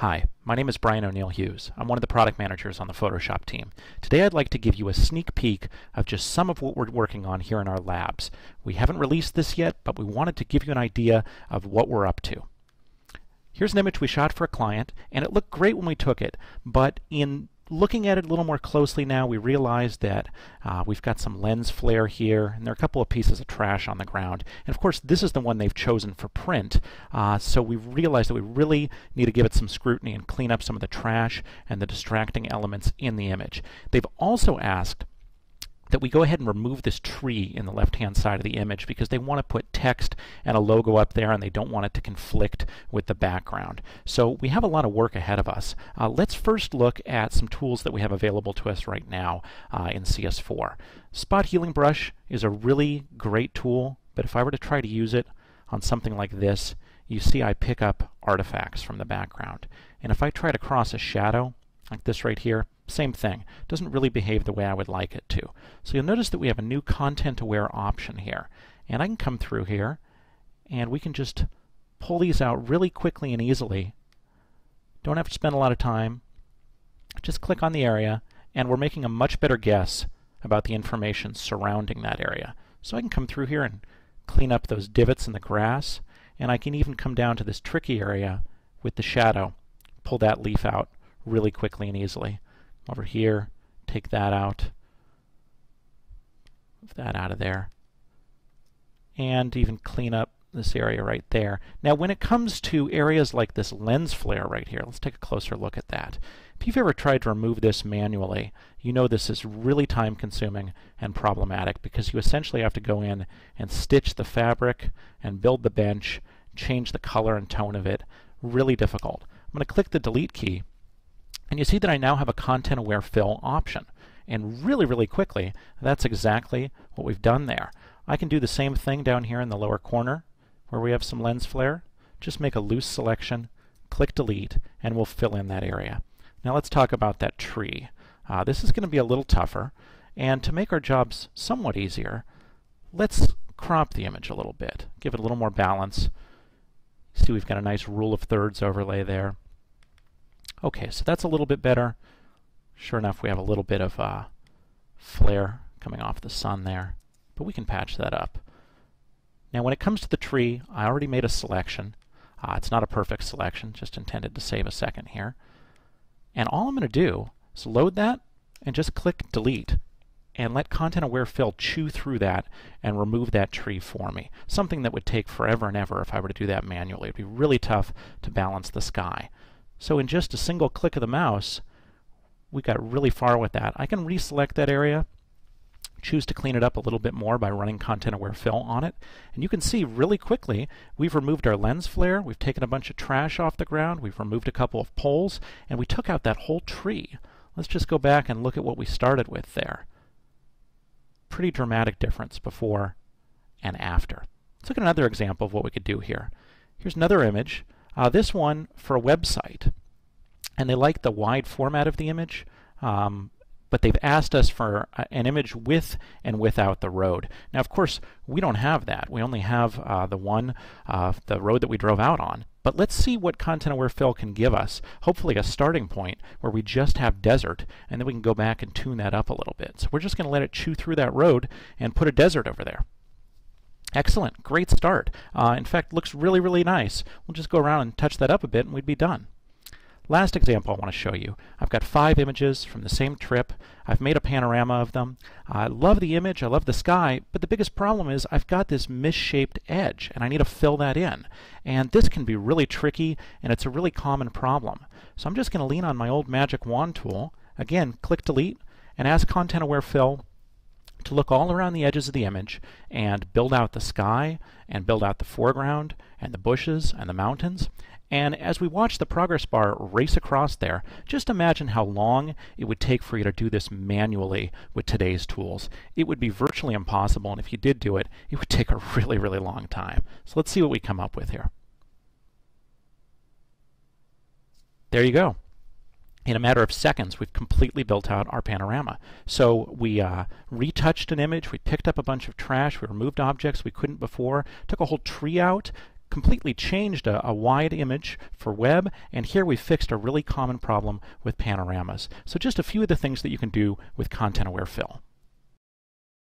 Hi, my name is Brian O'Neill Hughes. I'm one of the product managers on the Photoshop team. Today I'd like to give you a sneak peek of just some of what we're working on here in our labs. We haven't released this yet, but we wanted to give you an idea of what we're up to. Here's an image we shot for a client, and it looked great when we took it, but in looking at it a little more closely now, we realized that we've got some lens flare here, and there are a couple of pieces of trash on the ground. And of course, this is the one they've chosen for print, so we realized that we really need to give it some scrutiny and clean up some of the trash and the distracting elements in the image. They've also asked that we go ahead and remove this tree in the left-hand side of the image because they want to put text and a logo up there and they don't want it to conflict with the background. So we have a lot of work ahead of us. Let's first look at some tools that we have available to us right now in CS4. Spot Healing Brush is a really great tool, but if I were to try to use it on something like this, you see I pick up artifacts from the background. And if I try to cross a shadow, like this right here, same thing. Doesn't really behave the way I would like it to. So you'll notice that we have a new content-aware option here. And I can come through here, and we can just pull these out really quickly and easily. Don't have to spend a lot of time. Just click on the area, and we're making a much better guess about the information surrounding that area. So I can come through here and clean up those divots in the grass, and I can even come down to this tricky area with the shadow, pull that leaf out really quickly and easily. Over here, take that out, move that out of there, and even clean up this area right there. Now when it comes to areas like this lens flare right here, let's take a closer look at that. If you've ever tried to remove this manually, you know this is really time consuming and problematic because you essentially have to go in and stitch the fabric and build the bench, change the color and tone of it. Really difficult. I'm going to click the delete key, and you see that I now have a content-aware fill option. And really quickly, that's exactly what we've done there. I can do the same thing down here in the lower corner where we have some lens flare. Just make a loose selection, click delete, and we'll fill in that area. Now let's talk about that tree. This is going to be a little tougher, and to make our jobs somewhat easier, let's crop the image a little bit, give it a little more balance. See, we've got a nice rule of thirds overlay there. Okay, so that's a little bit better. Sure enough, we have a little bit of flare coming off the sun there, but we can patch that up. Now when it comes to the tree, I already made a selection. It's not a perfect selection, just intended to save a second here. And all I'm going to do is load that and just click delete and let content-aware fill chew through that and remove that tree for me. Something that would take forever and ever if I were to do that manually. It would be really tough to balance the sky. So in just a single click of the mouse, we got really far with that. I can reselect that area, choose to clean it up a little bit more by running content-aware fill on it, and you can see really quickly we've removed our lens flare, we've taken a bunch of trash off the ground, we've removed a couple of poles, and we took out that whole tree. Let's just go back and look at what we started with there. Pretty dramatic difference before and after. Let's look at another example of what we could do here. Here's another image. This one for a website, and they like the wide format of the image, but they've asked us for an image with and without the road. Now of course we don't have that. We only have the road that we drove out on. But let's see what content-aware fill can give us. Hopefully a starting point where we just have desert, and then we can go back and tune that up a little bit. So we're just going to let it chew through that road and put a desert over there. Excellent, great start. In fact, looks really nice. We'll just go around and touch that up a bit and we'd be done. Last example I want to show you. I've got 5 images from the same trip. I've made a panorama of them. I love the image, I love the sky, but the biggest problem is I've got this misshaped edge and I need to fill that in. And this can be really tricky and it's a really common problem. So I'm just going to lean on my old magic wand tool. Again, click delete and ask content-aware fill to look all around the edges of the image and build out the sky and build out the foreground and the bushes and the mountains. And as we watch the progress bar race across there, just imagine how long it would take for you to do this manually with today's tools. It would be virtually impossible, and if you did do it, it would take a really long time. So let's see what we come up with here. There you go. In a matter of seconds, we've completely built out our panorama. So we retouched an image, we picked up a bunch of trash, we removed objects we couldn't before, took a whole tree out, completely changed a wide image for web, and here we fixed a really common problem with panoramas. So just a few of the things that you can do with content-aware fill.